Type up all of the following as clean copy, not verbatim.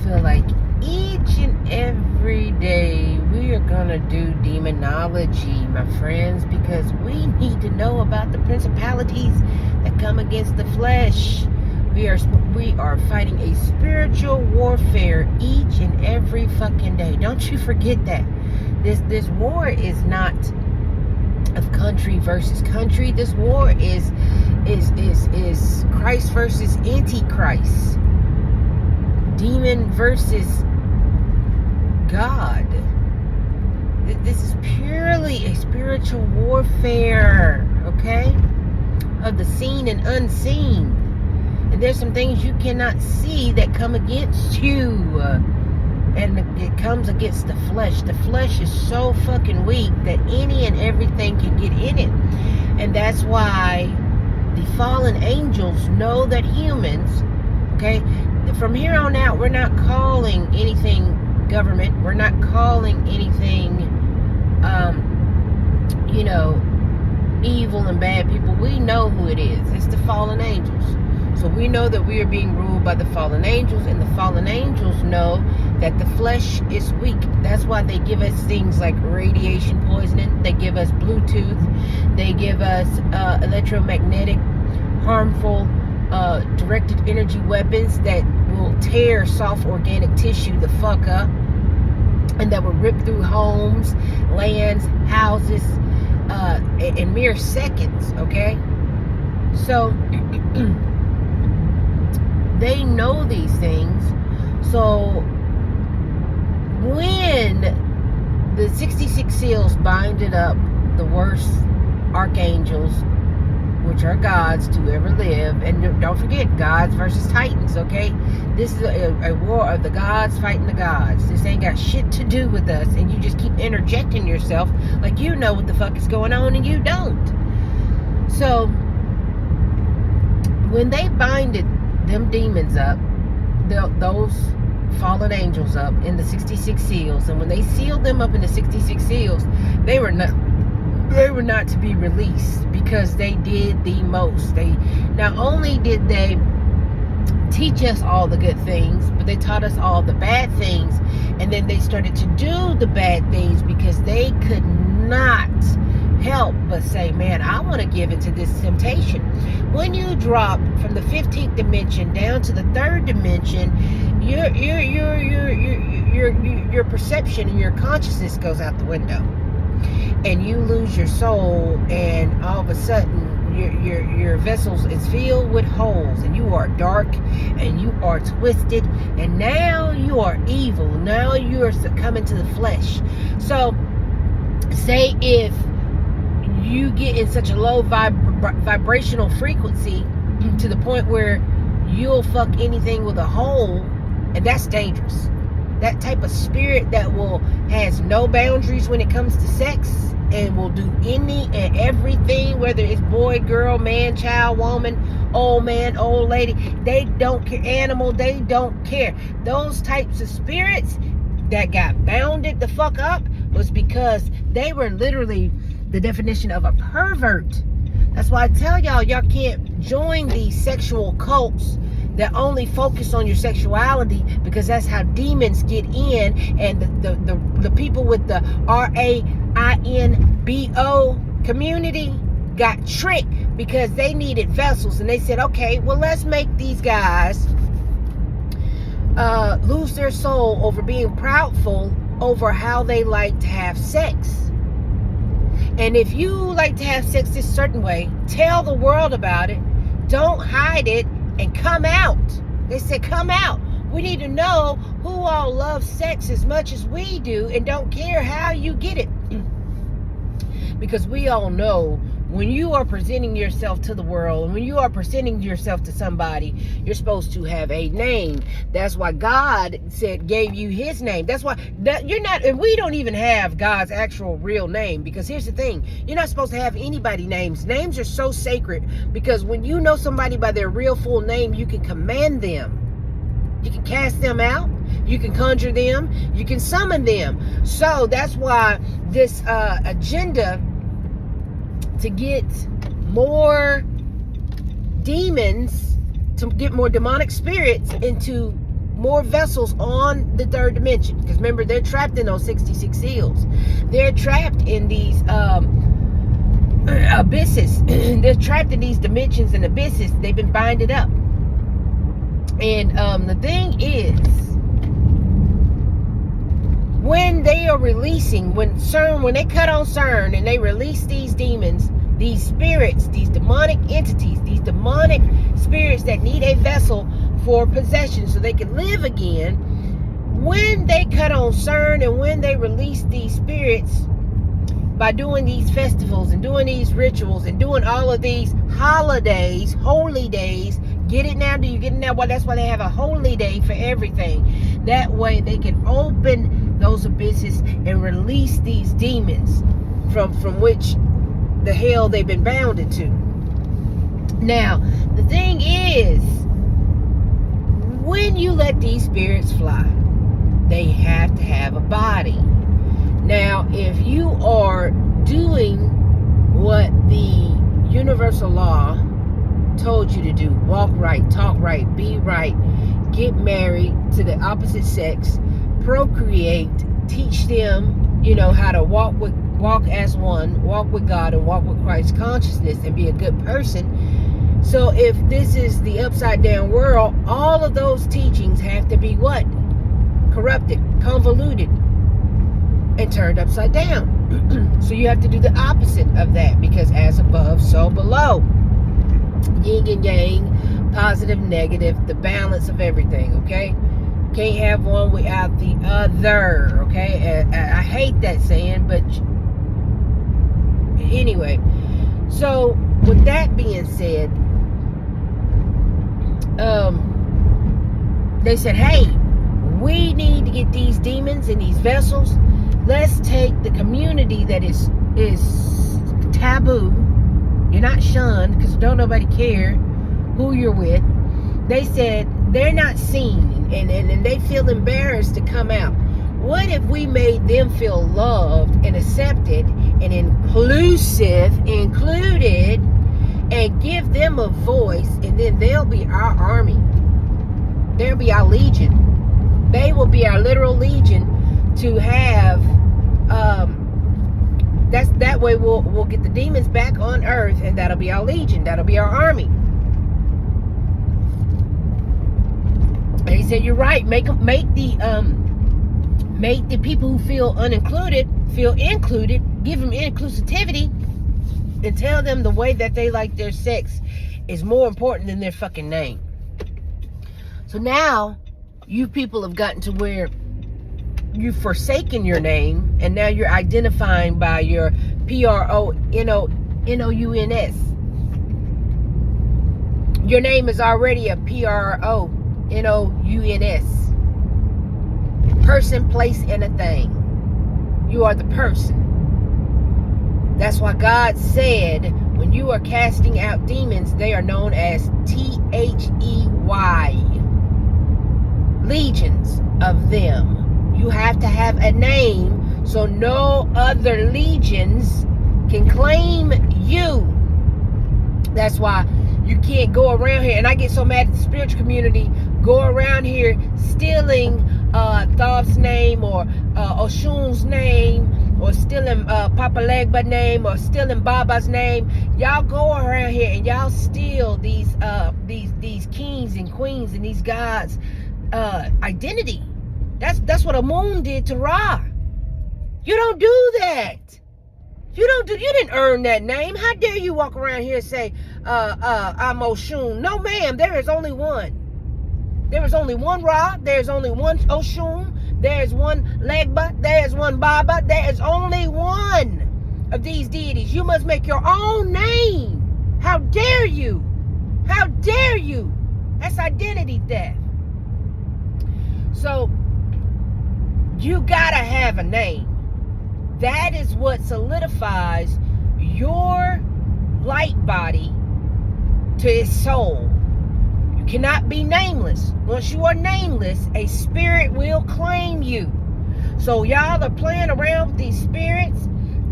feel like each and every day we are gonna do demonology, my friends, because we need to know about the principalities that come against the flesh. We are fighting a spiritual warfare each and every fucking day. Don't you forget that. This war is not of country versus country. This war is Christ versus Antichrist. Demon versus God. This is purely a spiritual warfare, okay? Of the seen and unseen. And there's some things you cannot see that come against you. And it comes against the flesh. The flesh is so fucking weak that any and everything can get in it. And that's why the fallen angels know that humans, okay, from here on out, we're not calling anything government. We're not calling anything, evil and bad people. We know who it is. It's the fallen angels. So we know that we are being ruled by the fallen angels, and the fallen angels know that the flesh is weak. That's why they give us things like radiation poisoning. They give us Bluetooth. They give us electromagnetic, harmful, directed energy weapons that will tear soft organic tissue the fuck up, and that will rip through homes, lands, houses, in mere seconds, okay? So they know these things. So when the 66 seals binded up the worst archangels, which are gods to ever live, and don't forget, gods versus titans, okay? This is a war of the gods fighting the gods. This ain't got shit to do with us, and you just keep interjecting yourself like you know what the fuck is going on, and you don't. So when they binded them demons up, those fallen angels up in the 66 seals, and when they sealed them up in the 66 seals, they were not to be released, because they did the most. They not only did they teach us all the good things, but they taught us all the bad things, and then they started to do the bad things because they could not help but say, man, I want to give into this temptation. When you drop from the 15th dimension down to the 3rd dimension, your perception and your consciousness goes out the window, and you lose your soul, and all of a sudden your vessels is filled with holes, and you are dark, and you are twisted, and now you are evil. Now you are succumbing to the flesh. So say if you get in such a low vibrational frequency to the point where you'll fuck anything with a hole, and that's dangerous. That type of spirit that has no boundaries when it comes to sex, and will do any and everything, whether it's boy, girl, man, child, woman, old man, old lady. They don't care. Animal, they don't care. Those types of spirits that got bounded the fuck up was because they were literally the definition of a pervert. That's why I tell y'all can't join these sexual cults that only focus on your sexuality, because that's how demons get in. And the people with the RAINBO community got tricked because they needed vessels, and they said, okay, well, let's make these guys lose their soul over being proudful over how they like to have sex. And if you like to have sex this certain way, tell the world about it. Don't hide it, and come out. They said, come out. We need to know who all loves sex as much as we do, and don't care how you get it. Because we all know when you are presenting yourself to the world, and when you are presenting yourself to somebody, you're supposed to have a name. That's why God gave you his name. That's why you're not, and we don't even have God's actual real name, because here's the thing. You're not supposed to have anybody names. Names are so sacred, because when you know somebody by their real full name, you can command them. You can cast them out. You can conjure them. You can summon them. So that's why this agenda to get more demons, to get more demonic spirits into more vessels on the third dimension. Because remember, they're trapped in those 66 seals. They're trapped in these abysses. They're trapped in these dimensions and abysses. They've been binded up. And the thing is, when they are releasing, when they cut on CERN and they release these demons, these spirits, these demonic entities, these demonic spirits that need a vessel for possession so they can live again, when they cut on CERN and when they release these spirits by doing these festivals and doing these rituals and doing all of these holidays, holy days, get it now? Do you get it now? Well, that's why they have a holy day for everything. That way they can open those abysses and release these demons from which the hell they've been bounded to. Now, the thing is, when you let these spirits fly, they have to have a body. Now, if you are doing what the universal law told you to do, walk right, talk right, be right, get married to the opposite sex, procreate, teach them, how to walk as one, walk with God and walk with Christ consciousness and be a good person. So if this is the upside down world, all of those teachings have to be what? Corrupted, convoluted, and turned upside down. So you have to do the opposite of that, because as above, so below. Yin and yang, positive, negative, the balance of everything, okay? Can't have one without the other, okay? I hate that saying, but anyway. So with that being said, they said, hey, we need to get these demons in these vessels. Let's take the community that is taboo. You're not shunned because don't nobody care who you're with. They said they're not seen and they feel embarrassed to come out. What if we made them feel loved and accepted and included, and give them a voice, and then they'll be our army. They'll be our legion. They will be our literal legion to have, that way we'll get the demons back on earth, and that'll be our legion. That'll be our army. And he said, you're right. Make the people who feel unincluded feel included. Give them inclusivity, and tell them the way that they like their sex is more important than their fucking name. So now you people have gotten to where you've forsaken your name, and now you're identifying by your PRONOUNS. Your name is already a PRONOUNS. Person, place, and a thing. You are the person. That's why God said when you are casting out demons, they are known as THEY. Legions of them. You have to have a name so no other legions can claim you. That's why you can't go around here, and I get so mad at the spiritual community, go around here stealing Thov's name or Oshun's name, or stealing Papa Legba's name, or stealing Baba's name. Y'all go around here and y'all steal these kings and queens and these gods' identity. That's what a moon did to Ra. You don't do that. You didn't earn that name. How dare you walk around here and say, I'm Oshun? No, ma'am, there is only one. There is only one Ra. There is only one Oshun. There is one Legba. There is one Baba. There is only one of these deities. You must make your own name. How dare you? How dare you? That's identity theft. So, you gotta have a name. That is what solidifies your light body to its soul. You cannot be nameless. Once you are nameless, a spirit will claim you. So y'all are playing around with these spirits,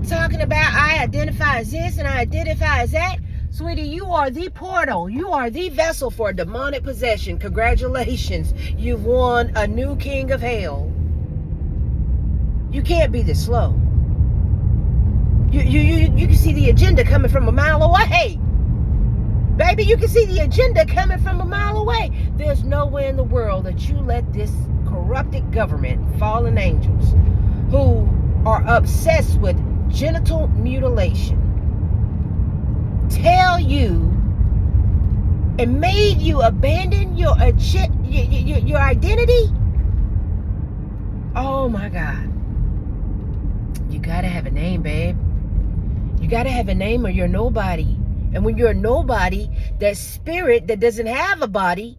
talking about I identify as this and I identify as that. Sweetie, you are the portal. You are the vessel for demonic possession. Congratulations. You've won a new king of hell. You can't be this slow. You can see the agenda coming from a mile away. Baby, you can see the agenda coming from a mile away. There's no way in the world that you let this corrupted government, fallen angels, who are obsessed with genital mutilation, tell you and made you abandon your identity. Oh my God. You gotta have a name, babe. You gotta have a name or you're nobody. And when you're a nobody, that spirit that doesn't have a body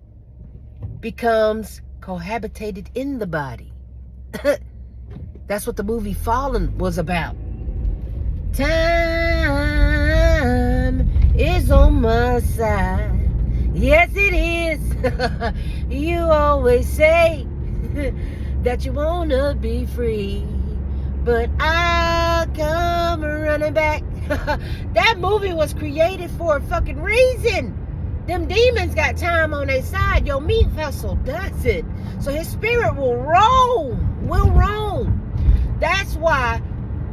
becomes cohabitated in the body. That's what the movie Fallen was about. Time is on my side. Yes, it is. You always say that you wanna be free, but I'll come running back. That movie was created for a fucking reason. Them demons got time on their side. Your meat vessel doesn't. So his spirit will roam. That's why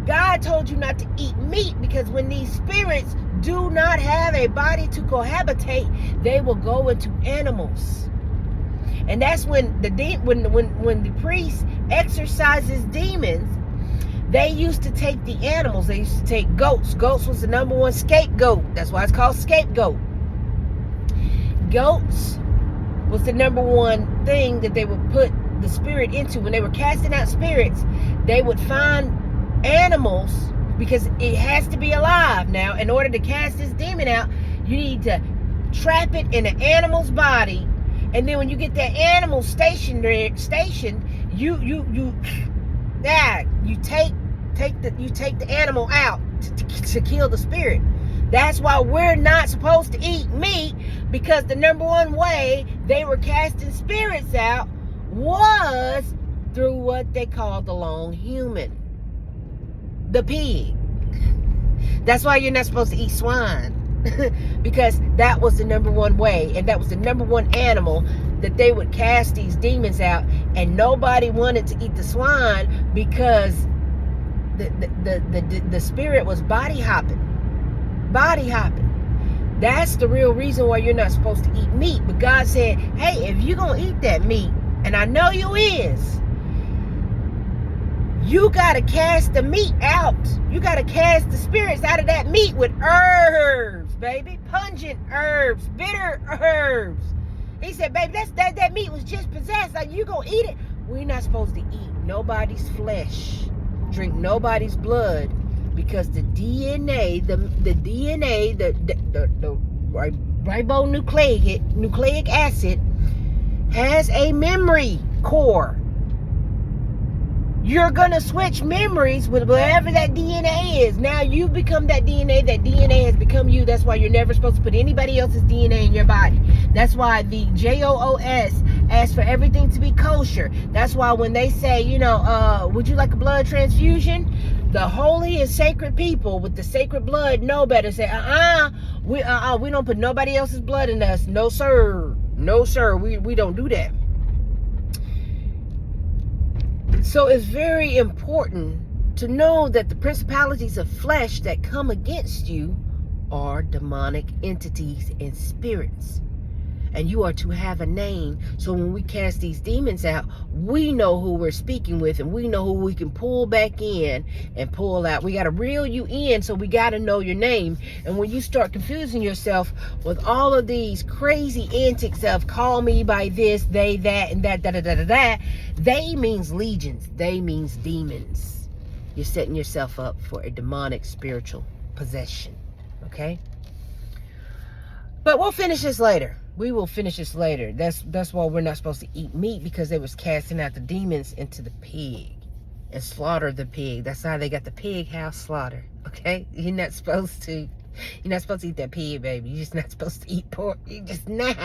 God told you not to eat meat, because when these spirits do not have a body to cohabitate, they will go into animals. And that's when the priest exorcises demons. They used to take the animals. They used to take goats. Goats was the number one scapegoat. That's why it's called scapegoat. Goats was the number one thing that they would put the spirit into. When they were casting out spirits, they would find animals, because it has to be alive. Now, in order to cast this demon out, you need to trap it in an animal's body. And then when you get that animal stationed, you take the animal out to kill the spirit. That's why we're not supposed to eat meat, because the number one way they were casting spirits out was through what they call the lone human, the pig. That's why you're not supposed to eat swine, because that was the number one way, and that was the number one animal that they would cast these demons out. And nobody wanted to eat the swine because the spirit was body hopping. That's the real reason why you're not supposed to eat meat. But God said, hey, if you're gonna eat that meat, and I know you is, you gotta cast the meat out. You gotta cast the spirits out of that meat with herbs, baby. Pungent herbs, bitter herbs. He said, baby, that meat was just possessed. Like, you gonna eat it? We're not supposed to eat nobody's flesh, drink nobody's blood, because the DNA, the ribonucleic acid has a memory core. You're going to switch memories with whatever that DNA is. Now you become that DNA. That DNA has become you. That's why you're never supposed to put anybody else's DNA in your body. That's why the JOOS asks for everything to be kosher. That's why when they say, would you like a blood transfusion? The holy and sacred people with the sacred blood know better. Say, we don't put nobody else's blood in us. No, sir. No, sir. We don't do that. So it's very important to know that the principalities of flesh that come against you are demonic entities and spirits. And you are to have a name. So when we cast these demons out, we know who we're speaking with, and we know who we can pull back in and pull out. We got to reel you in, so we got to know your name. And when you start confusing yourself with all of these crazy antics of call me by this, they, that, and that, they means legions. They means demons. You're setting yourself up for a demonic spiritual possession. Okay? But we'll finish this later. We will finish this later. That's why we're not supposed to eat meat, because they was casting out the demons into the pig and slaughter the pig. That's how they got the pig house slaughter. Okay? You're not supposed to eat that pig, baby. You're just not supposed to eat pork. You're just not.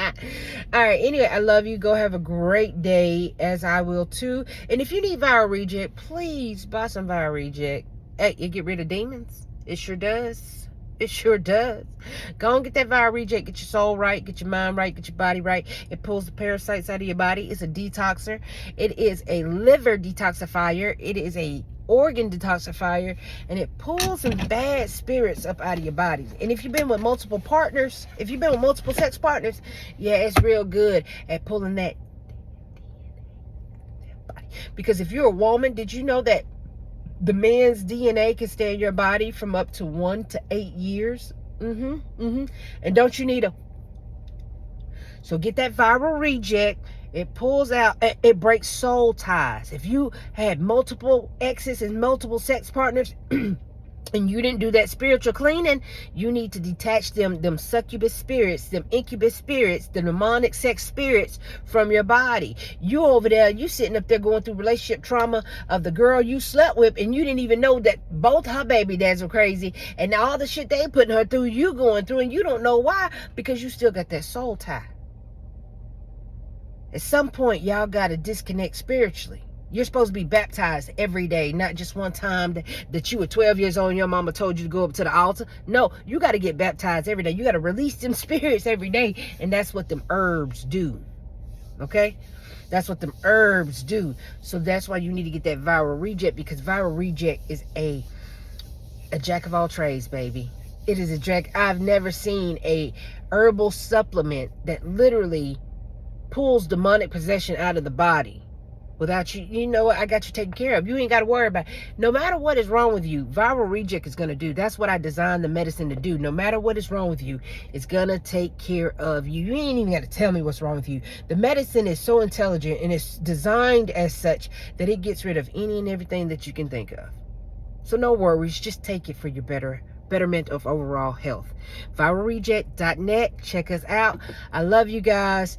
All right. Anyway, I love you. Go have a great day, as I will too. And if you need viral reject, please buy some viral reject. Hey, it get rid of demons. It sure does. It sure does. Go and get that viral reject. Get your soul right. Get your mind right. Get your body right. It pulls the parasites out of your body. It's a detoxer. It is a liver detoxifier. It is a organ detoxifier. And it pulls some bad spirits up out of your body. And if you've been with multiple partners, if you've been with multiple sex partners, yeah, it's real good at pulling that body. Because if you're a woman, did you know that the man's DNA can stay in your body from up to 1 to 8 years? And don't you need a... So get that viral reject. It pulls out, it breaks soul ties. If you had multiple exes and multiple sex partners, and you didn't do that spiritual cleaning, you need to detach them succubus spirits, them incubus spirits, the demonic sex spirits from your body. You over there, you sitting up there going through relationship trauma of the girl you slept with, and you didn't even know that both her baby dads were crazy, and all the shit they putting her through, you going through, and you don't know why, because you still got that soul tie. At some point, y'all got to disconnect spiritually. You're supposed to be baptized every day, not just one time that you were 12 years old and your mama told you to go up to the altar. No, you got to get baptized every day. You got to release them spirits every day. And that's what them herbs do. Okay? That's what them herbs do. So that's why you need to get that viral reject, because viral reject is a jack of all trades, baby. It is a jack. I've never seen a herbal supplement that literally pulls demonic possession out of the body without you. You know what? I got you taken care of. You ain't got to worry about it. No matter what is wrong with you, viral reject is going to do. That's what I designed the medicine to do. No matter what is wrong with you, it's going to take care of you. You ain't even got to tell me what's wrong with you. The medicine is so intelligent, and it's designed as such that it gets rid of any and everything that you can think of. So no worries. Just take it for your betterment of overall health. viralreject.net. Check us out. I love you guys.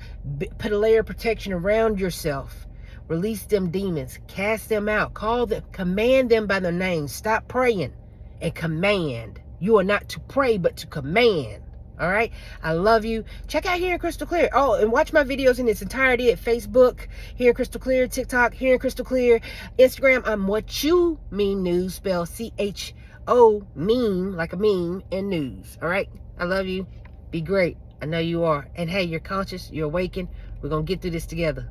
Put a layer of protection around yourself. Release them demons. Cast them out. Call them. Command them by their name. Stop praying and command. You are not to pray, but to command. All right? I love you. Check out Hearing Crystal Clear. Oh, and watch my videos in its entirety at Facebook, Hearing Crystal Clear, TikTok, Hearing Crystal Clear, Instagram. I'm What You Mean News, spelled CHO, meme, like a meme, and news. All right? I love you. Be great. I know you are. And hey, you're conscious. You're awakened. We're going to get through this together.